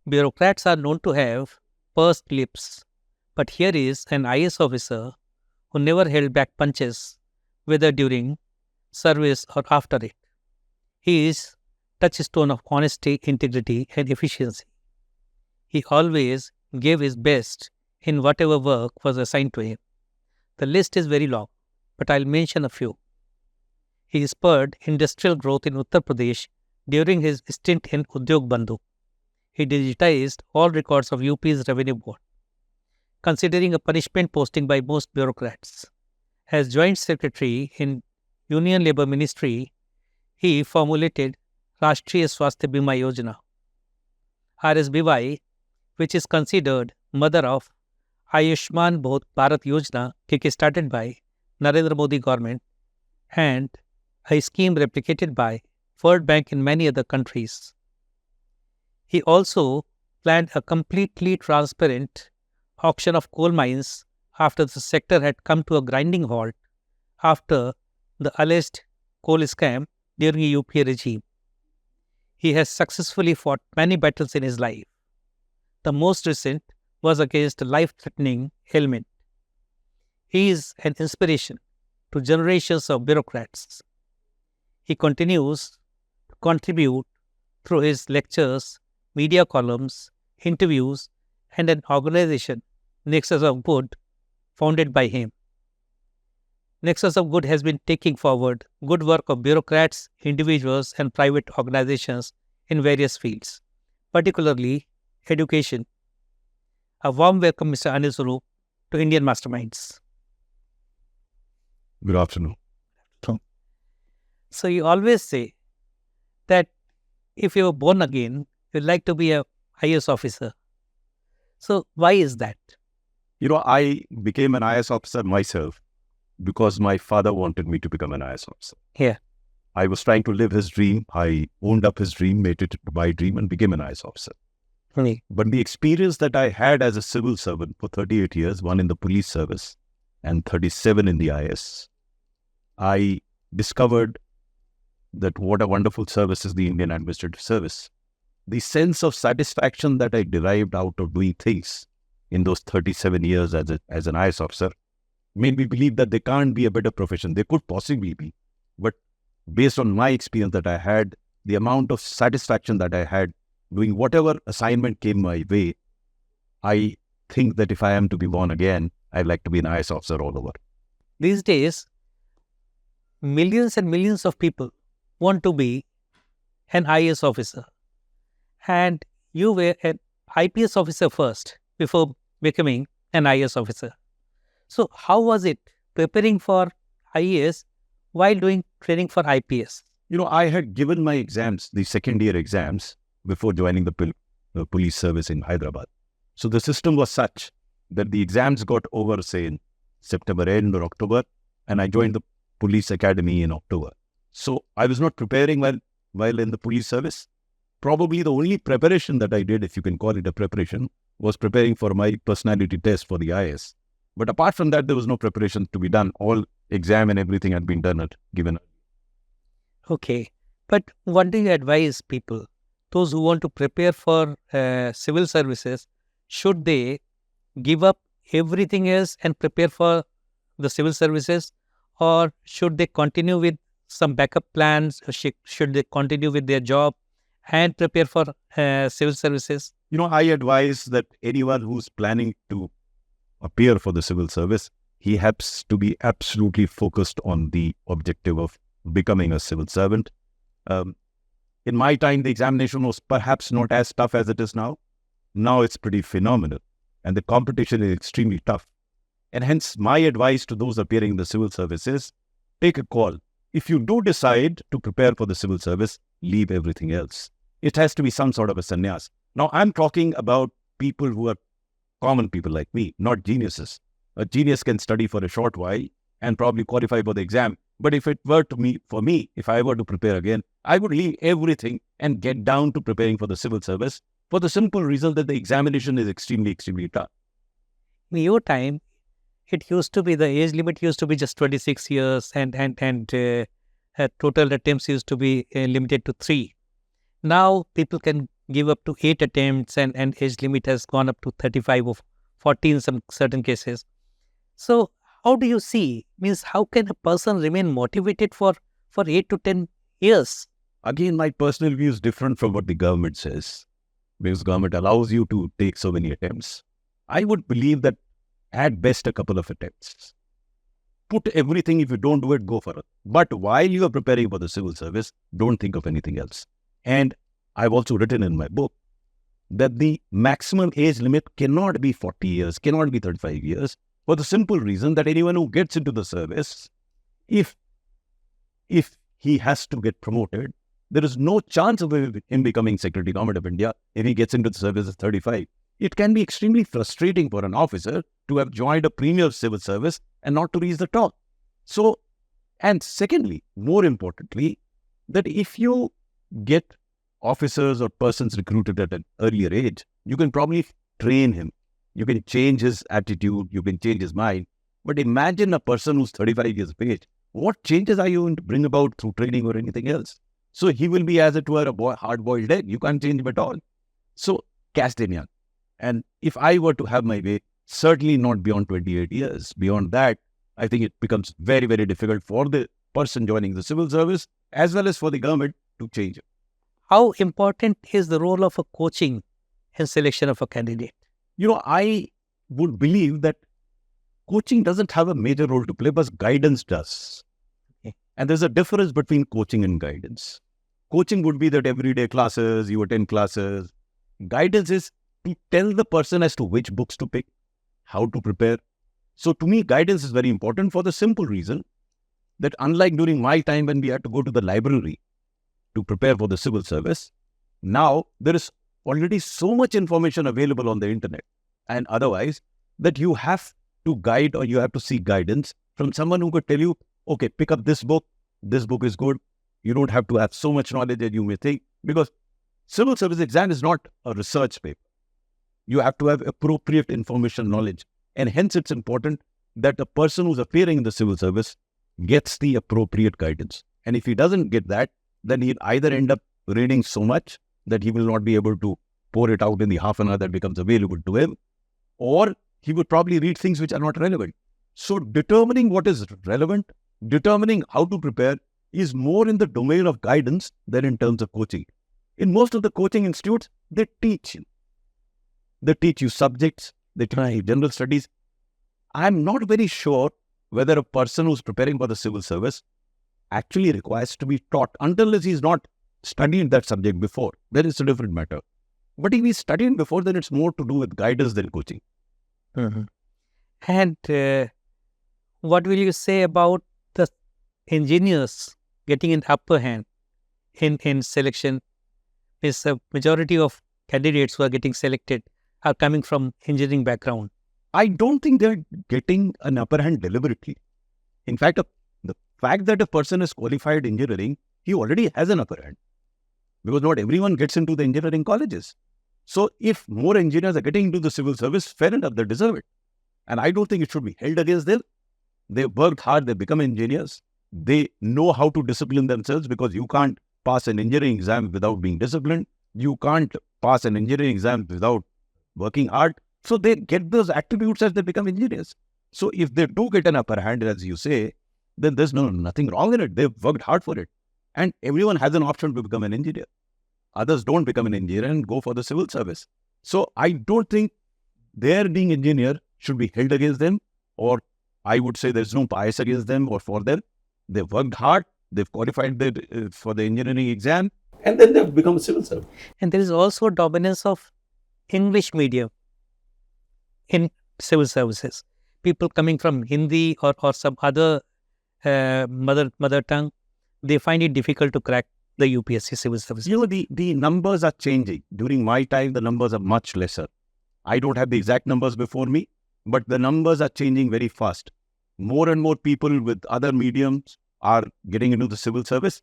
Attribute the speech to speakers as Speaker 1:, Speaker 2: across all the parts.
Speaker 1: Bureaucrats are known to have pursed lips, but here is an IAS officer who never held back punches, whether during service or after it. He is touchstone of honesty, integrity, and efficiency. He always gave his best in whatever work was assigned to him. The list is very long, but I'll mention a few. He spurred industrial growth in Uttar Pradesh during his stint in Udyog Bandhu. He digitized all records of UP's revenue board, considering a punishment posting by most bureaucrats. As Joint Secretary in Union Labour Ministry, he formulated Rashtriya Swasthya Bima Yojana, RSBY, which is considered mother of Ayushman Bharat Yojana, kick-started by Narendra Modi government, and a scheme replicated by World Bank in many other countries. He also planned a completely transparent auction of coal mines after the sector had come to a grinding halt after the alleged coal scam during a UPA regime. He has successfully fought many battles in his life. The most recent was against a life-threatening ailment. He is an inspiration to generations of bureaucrats. He continues to contribute through his lectures, media columns, interviews, and an organization, Nexus of Good, founded by him. Nexus of Good has been taking forward good work of bureaucrats, individuals, and private organizations in various fields, particularly education. A warm welcome, Mr. Anil Swarup, to Indian Masterminds.
Speaker 2: Good afternoon.
Speaker 1: So you always say that if you were born again, you'd like to be a IAS officer. So why is that?
Speaker 2: I became an IAS officer myself because my father wanted me to become an IAS officer.
Speaker 1: Yeah.
Speaker 2: I was trying to live his dream. I owned up his dream, made it my dream, and became an IAS officer. But the experience that I had as a civil servant for 38 years, one in the police service and 37 in the IAS, I discovered that what a wonderful service is the Indian Administrative Service. The sense of satisfaction that I derived out of doing things in those 37 years as an IAS officer made me believe that there can't be a better profession. There could possibly be. But based on my experience that I had, the amount of satisfaction that I had doing whatever assignment came my way, I think that if I am to be born again, I'd like to be an IAS officer all over.
Speaker 1: These days, millions and millions of people want to be an IAS officer. And you were an IPS officer first before becoming an IAS officer. So how was it preparing for IAS while doing training for IPS?
Speaker 2: I had given my exams, the second year exams, before joining the police service in Hyderabad. So the system was such that the exams got over, say, in September end or October, and I joined the police academy in October. So I was not preparing while in the police service. Probably the only preparation that I did, if you can call it a preparation, was preparing for my personality test for the IAS. But apart from that, there was no preparation to be done. All exam and everything had been done and given.
Speaker 1: Okay. But what do you advise people, those who want to prepare for civil services, should they give up everything else and prepare for the civil services, or should they continue with some backup plans, or should they continue with their job and prepare for civil services?
Speaker 2: I advise that anyone who's planning to appear for the civil service, he has to be absolutely focused on the objective of becoming a civil servant. In my time, the examination was perhaps not as tough as it is now. Now it's pretty phenomenal, and the competition is extremely tough. And hence, my advice to those appearing in the civil service is, take a call. If you do decide to prepare for the civil service, leave everything else. It has to be some sort of a sannyas. Now, I'm talking about people who are common people like me, not geniuses. A genius can study for a short while and probably qualify for the exam. But if it were for me, if I were to prepare again, I would leave everything and get down to preparing for the civil service for the simple reason that the examination is extremely, extremely tough.
Speaker 1: In your time, it used to be, the age limit used to be just 26 years and total attempts used to be limited to 3. Now people can give up to 8 attempts, and age limit has gone up to 35 or 40 in some certain cases. So how do you see? Means how can a person remain motivated for 8 to 10 years?
Speaker 2: Again, my personal view is different from what the government says, because government allows you to take so many attempts. I would believe that at best a couple of attempts. Put everything, if you don't do it, go for it. But while you are preparing for the civil service, don't think of anything else. And I've also written in my book that the maximum age limit cannot be 40 years, cannot be 35 years, for the simple reason that anyone who gets into the service, if he has to get promoted, there is no chance of him becoming Secretary Government of India if he gets into the service at 35. It can be extremely frustrating for an officer to have joined a premier civil service and not to reach the top. So, and secondly, more importantly, that if you get officers or persons recruited at an earlier age, you can probably train him. You can change his attitude, you can change his mind. But imagine a person who's 35 years of age. What changes are you going to bring about through training or anything else? So he will be, as it were, a hard-boiled egg. You can't change him at all. So cast him young. And if I were to have my way, certainly not beyond 28 years. Beyond that, I think it becomes very, very difficult for the person joining the civil service as well as for the government to change it.
Speaker 1: How important is the role of a coaching in selection of a candidate?
Speaker 2: I would believe that coaching doesn't have a major role to play, but guidance does.
Speaker 1: Okay.
Speaker 2: And there's a difference between coaching and guidance. Coaching would be that everyday classes, you attend classes. Guidance is to tell the person as to which books to pick, how to prepare. So to me, guidance is very important for the simple reason that unlike during my time when we had to go to the library to prepare for the civil service, now there is already so much information available on the internet and otherwise that you have to guide or you have to seek guidance from someone who could tell you, okay, pick up this book is good. You don't have to have so much knowledge that you may think, because civil service exam is not a research paper. You have to have appropriate information knowledge, and hence it's important that a person who's appearing in the civil service gets the appropriate guidance. And if he doesn't get that, then he'll either end up reading so much that he will not be able to pour it out in the half an hour that becomes available to him, or he would probably read things which are not relevant. So determining what is relevant, determining how to prepare is more in the domain of guidance than in terms of coaching. In most of the coaching institutes, they teach you. They teach you subjects, they teach you general studies. I'm not very sure whether a person who's preparing for the civil service actually requires to be taught until he's not studied that subject before. Then it's a different matter. But if he's studying before, then it's more to do with guidance than coaching.
Speaker 1: Mm-hmm. And what will you say about the engineers getting an upper hand in selection? Is a majority of candidates who are getting selected are coming from engineering background.
Speaker 2: I don't think they're getting an upper hand deliberately. In fact, the fact that a person is qualified engineering, he already has an upper hand. Because not everyone gets into the engineering colleges. So if more engineers are getting into the civil service, fair enough, they deserve it. And I don't think it should be held against them. They've worked hard, they've become engineers. They know how to discipline themselves, because you can't pass an engineering exam without being disciplined. You can't pass an engineering exam without working hard. So they get those attributes as they become engineers. So if they do get an upper hand, as you say, then there's nothing wrong in it. They've worked hard for it. And everyone has an option to become an engineer. Others don't become an engineer and go for the civil service. So I don't think their being engineer should be held against them, or I would say there's no bias against them or for them. They've worked hard, they've qualified for the engineering exam, and then they've become a civil servant.
Speaker 1: And there is also a dominance of English medium in civil services. People coming from Hindi or some other mother tongue, they find it difficult to crack the UPSC civil services.
Speaker 2: The numbers are changing. During my time, the numbers are much lesser. I don't have the exact numbers before me, but the numbers are changing very fast. More and more people with other mediums are getting into the civil service.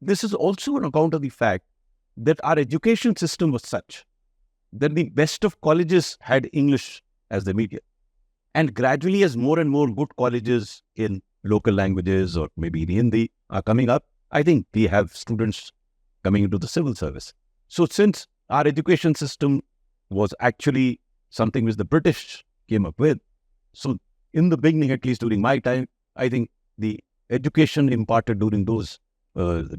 Speaker 2: This is also on account of the fact that our education system was such that the best of colleges had English as the medium. And gradually, as more and more good colleges in local languages or maybe in Hindi are coming up, I think we have students coming into the civil service. So since Our education system was actually something which the British came up with. So in the beginning, at least during my time, I think the education imparted during those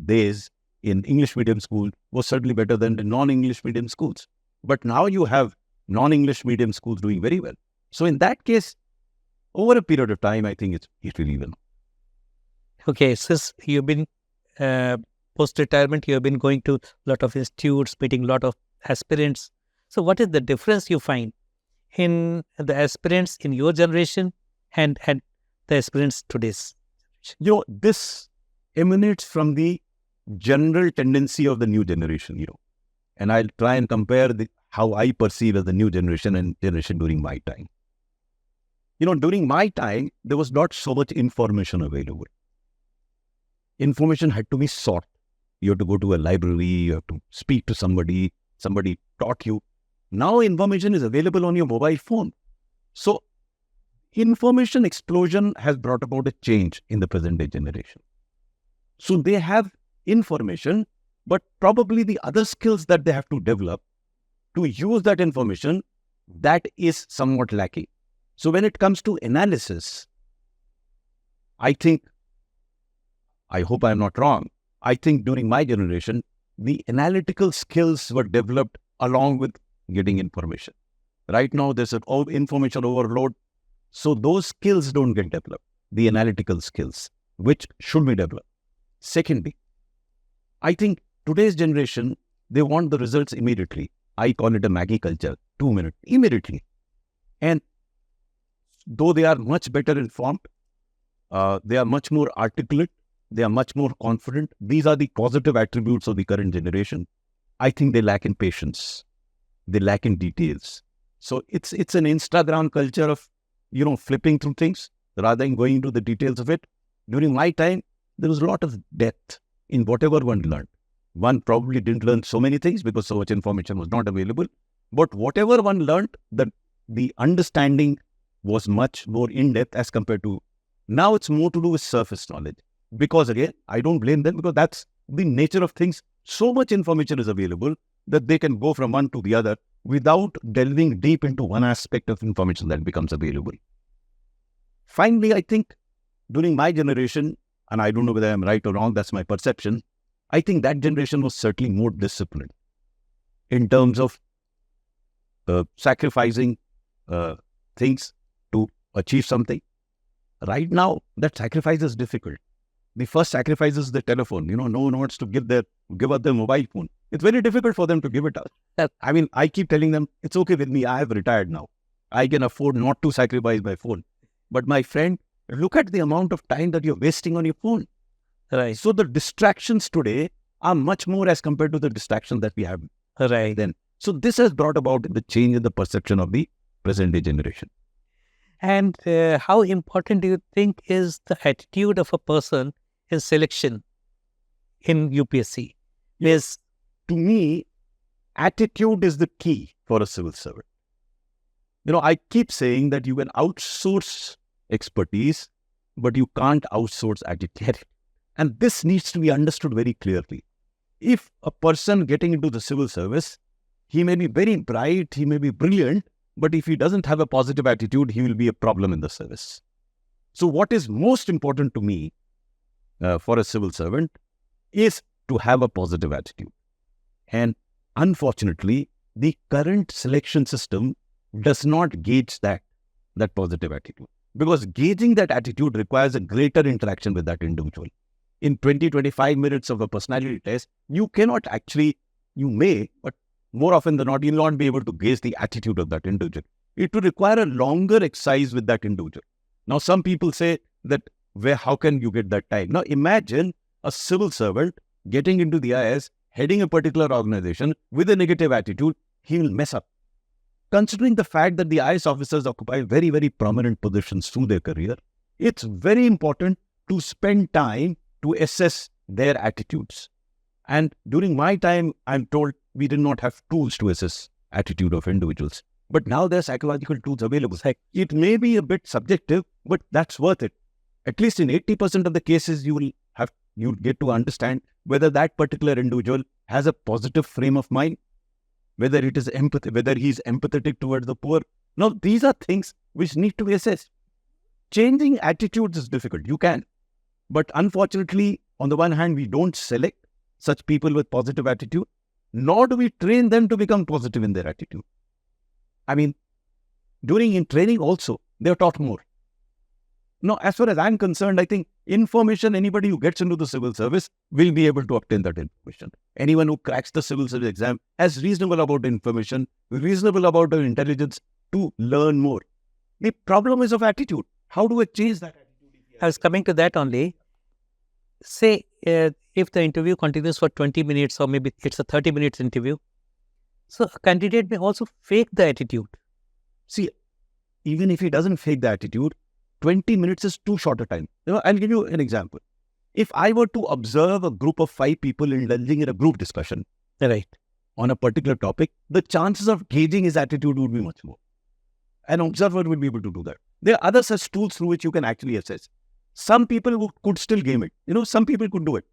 Speaker 2: days in English medium school was certainly better than the non-English medium schools. But now you have non-English medium schools doing very well. So in that case, over a period of time, I think it will even.
Speaker 1: Okay, since you've been post-retirement, you have been going to a lot of institutes, meeting a lot of aspirants. So what is the difference you find in the aspirants in your generation and the aspirants today's?
Speaker 2: This emanates from the general tendency of the new generation, and I'll try and compare how I perceive as the new generation and generation during my time. During my time, there was not so much information available. Information had to be sought. You have to go to a library, you have to speak to somebody taught you. Now information is available on your mobile phone. So information explosion has brought about a change in the present day generation. So they have information, but probably the other skills that they have to develop to use that information, that is somewhat lacking. So when it comes to analysis, I hope I'm not wrong, I think during my generation, the analytical skills were developed along with getting information. Right now, there's an information overload. So those skills don't get developed, the analytical skills, which should be developed. Secondly, I think today's generation, they want the results immediately. I call it a Maggie culture, 2 minutes, immediately. And though they are much better informed, they are much more articulate, they are much more confident. These are the positive attributes of the current generation. I think they lack in patience. They lack in details. So it's an Instagram culture of, flipping through things rather than going into the details of it. During my time, there was a lot of depth in whatever one learned. One probably didn't learn so many things because so much information was not available. But whatever one learned, the understanding was much more in-depth as compared to now. It's more to do with surface knowledge. Because again, I don't blame them, because that's the nature of things. So much information is available that they can go from one to the other without delving deep into one aspect of information that becomes available. Finally, I think during my generation, and I don't know whether I'm right or wrong, that's my perception, I think that generation was certainly more disciplined in terms of sacrificing things to achieve something. Right now, that sacrifice is difficult. The first sacrifice is the telephone. No one wants to give up their mobile phone. It's very difficult for them to give it up. I mean, I keep telling them, it's okay with me. I have retired now. I can afford not to sacrifice my phone. But my friend, look at the amount of time that you're wasting on your phone.
Speaker 1: Right.
Speaker 2: So the distractions today are much more as compared to the distractions that we have then. So this has brought about the change in the perception of the present day generation.
Speaker 1: And how important do you think is the attitude of a person in selection in UPSC?
Speaker 2: Yes. To me, attitude is the key for a civil servant. I keep saying that you can outsource expertise, but you can't outsource attitude. And this needs to be understood very clearly. If a person getting into the civil service, he may be very bright, he may be brilliant, but if he doesn't have a positive attitude, he will be a problem in the service. So what is most important to me for a civil servant is to have a positive attitude. And unfortunately, the current selection system does not gauge that positive attitude. Because gauging that attitude requires a greater interaction with that individual. In 20-25 minutes of a personality test, you cannot actually, you may, but more often than not, you'll not be able to gauge the attitude of that individual. It will require a longer exercise with that individual. Now, some people say that, how can you get that time? Now, imagine a civil servant getting into the IAS, heading a particular organization with a negative attitude, he will mess up. Considering the fact that the IAS officers occupy very, very prominent positions through their career, it's very important to spend time to assess their attitudes. And during my time, I'm told we did not have tools to assess attitude of individuals. But now there are psychological tools available. It may be a bit subjective, but that's worth it. At least in 80% of the cases, you get to understand whether that particular individual has a positive frame of mind, whether it is empathy, whether he's empathetic towards the poor. Now, these are things which need to be assessed. Changing attitudes is difficult. You can. But unfortunately, on the one hand, we don't select such people with positive attitude, nor do we train them to become positive in their attitude. I mean, in training also, they're taught more. Now, as far as I'm concerned, I think information, anybody who gets into the civil service will be able to obtain that information. Anyone who cracks the civil service exam has reasonable about information, reasonable about their intelligence to learn more. The problem is of attitude. How do I change that attitude?
Speaker 1: I was coming to that only. Say, if the interview continues for 20 minutes or maybe it's a 30 minutes interview, so a candidate may also fake the attitude.
Speaker 2: See, even if he doesn't fake the attitude, 20 minutes is too short a time. I'll give you an example. If I were to observe a group of 5 people indulging in a group discussion,
Speaker 1: Right.
Speaker 2: on a particular topic, the chances of gauging his attitude would be much more. An observer will be able to do that. There are other such tools through which you can actually assess. Some people could still game it. Some people could do it.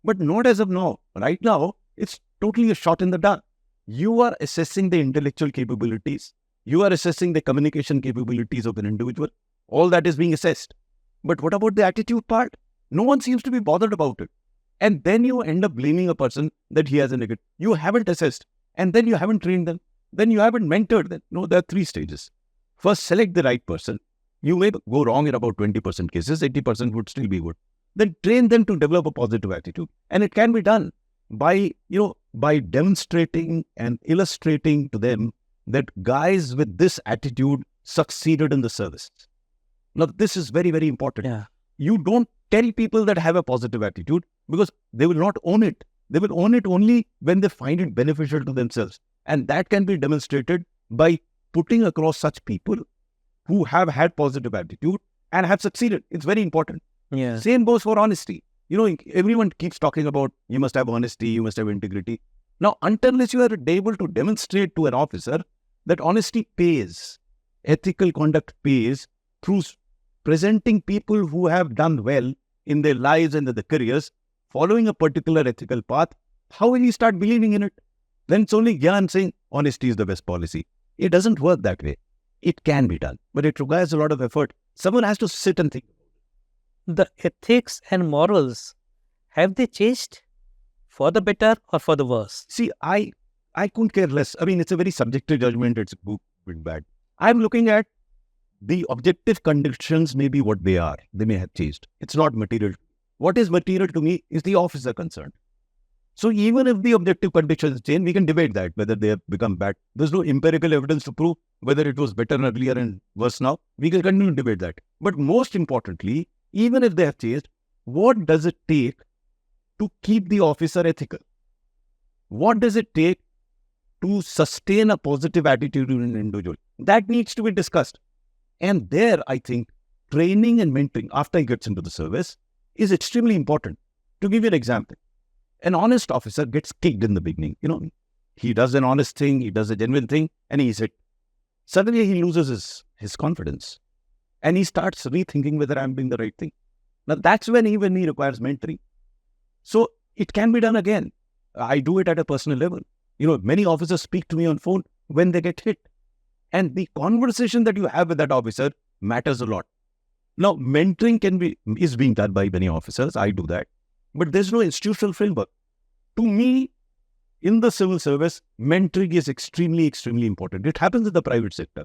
Speaker 2: But not as of now. Right now, it's totally a shot in the dark. You are assessing the intellectual capabilities. You are assessing the communication capabilities of an individual. All that is being assessed. But what about the attitude part? No one seems to be bothered about it. And then you end up blaming a person that he has a negative. You haven't assessed. And then you haven't trained them. Then you haven't mentored them. No, there are 3 stages. First, select the right person. You may go wrong in about 20% cases. 80% would still be good. Then train them to develop a positive attitude. And it can be done by demonstrating and illustrating to them that guys with this attitude succeeded in the service. Now, this is very, very important.
Speaker 1: Yeah.
Speaker 2: You don't tell people that have a positive attitude because they will not own it. They will own it only when they find it beneficial to themselves. And that can be demonstrated by putting across such people who have had positive attitude and have succeeded. It's very important.
Speaker 1: Yeah.
Speaker 2: Same goes for honesty. Everyone keeps talking about you must have honesty, you must have integrity. Now, unless you are able to demonstrate to an officer that honesty pays, ethical conduct pays through presenting people who have done well in their lives and in their careers, following a particular ethical path, how will you start believing in it? Then it's only Gyan saying honesty is the best policy. It doesn't work that way. It can be done, but it requires a lot of effort. Someone has to sit and think.
Speaker 1: The ethics and morals, have they changed for the better or for the worse?
Speaker 2: See, I couldn't care less. I mean, it's a very subjective judgment. It's good, bad. I'm looking at the objective conditions may be what they are. They may have changed. It's not material. What is material to me is the officer concerned. So even if the objective conditions change, we can debate that, whether they have become bad. There's no empirical evidence to prove whether it was better earlier and worse now. We can continue to debate that. But most importantly, even if they have changed, what does it take to keep the officer ethical? What does it take to sustain a positive attitude in an individual? That needs to be discussed. And there, I think, training and mentoring after he gets into the service is extremely important. To give you an example, an honest officer gets kicked in the beginning. He does an honest thing, he does a genuine thing, and he's hit. Suddenly, he loses his confidence. And he starts rethinking whether I'm doing the right thing. Now, that's when he requires mentoring. So, it can be done again. I do it at a personal level. Many officers speak to me on phone when they get hit. And the conversation that you have with that officer matters a lot. Now, mentoring is being done by many officers. I do that. But there's no institutional framework. To me, in the civil service, mentoring is extremely, extremely important. It happens in the private sector.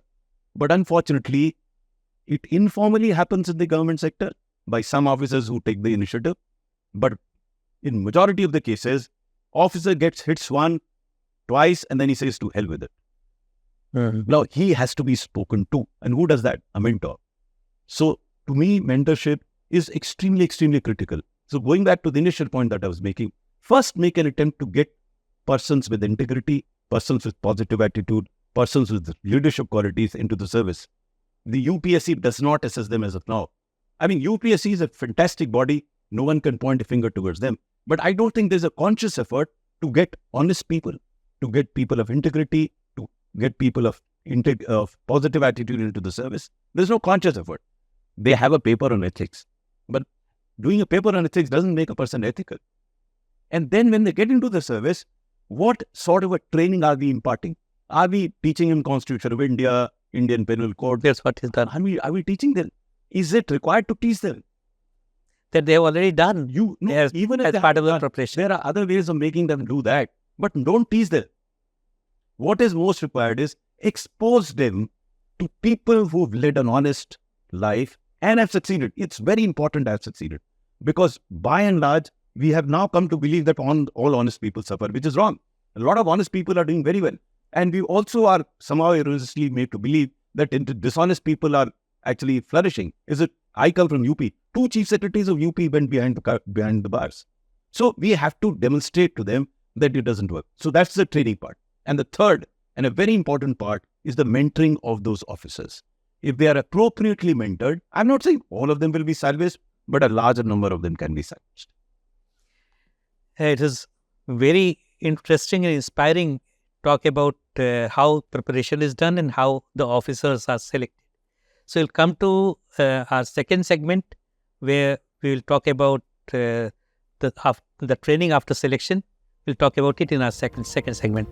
Speaker 2: But unfortunately, it informally happens in the government sector by some officers who take the initiative. But in majority of the cases, officer gets hits once, twice, and then he says to hell with it.
Speaker 1: Mm-hmm.
Speaker 2: Now, he has to be spoken to. And who does that? A mentor. So, to me, mentorship is extremely, extremely critical. So, going back to the initial point that I was making, first make an attempt to get persons with integrity, persons with positive attitude, persons with leadership qualities into the service. The UPSC does not assess them as of now. I mean, UPSC is a fantastic body. No one can point a finger towards them. But I don't think there's a conscious effort to get honest people, to get people of integrity, to get people of positive attitude into the service. There's no conscious effort. They have a paper on ethics. But doing a paper on ethics doesn't make a person ethical. And then when they get into the service, what sort of a training are we imparting? Are we teaching him Constitution of India, Indian Penal Code?
Speaker 1: That's what is done.
Speaker 2: Are we teaching them? Is it required to teach them?
Speaker 1: That they have already done.
Speaker 2: Even
Speaker 1: as
Speaker 2: if
Speaker 1: part of the preparation.
Speaker 2: There are other ways of making them do that, but don't teach them. What is most required is expose them to people who've led an honest life and have succeeded. It's very important to have succeeded, because by and large, we have now come to believe that all honest people suffer, which is wrong. A lot of honest people are doing very well. And we also are somehow erroneously made to believe that dishonest people are actually flourishing. I come from UP. 2 chief secretaries of UP went behind the bars. So we have to demonstrate to them that it doesn't work. So that's the training part. And the third, and a very important part, is the mentoring of those officers. If they are appropriately mentored, I'm not saying all of them will be salvaged, but a larger number of them can be salvaged.
Speaker 1: It is very interesting and inspiring talk about how preparation is done and how the officers are selected. So we'll come to our second segment, where we will talk about the training after selection. We'll talk about it in our second segment.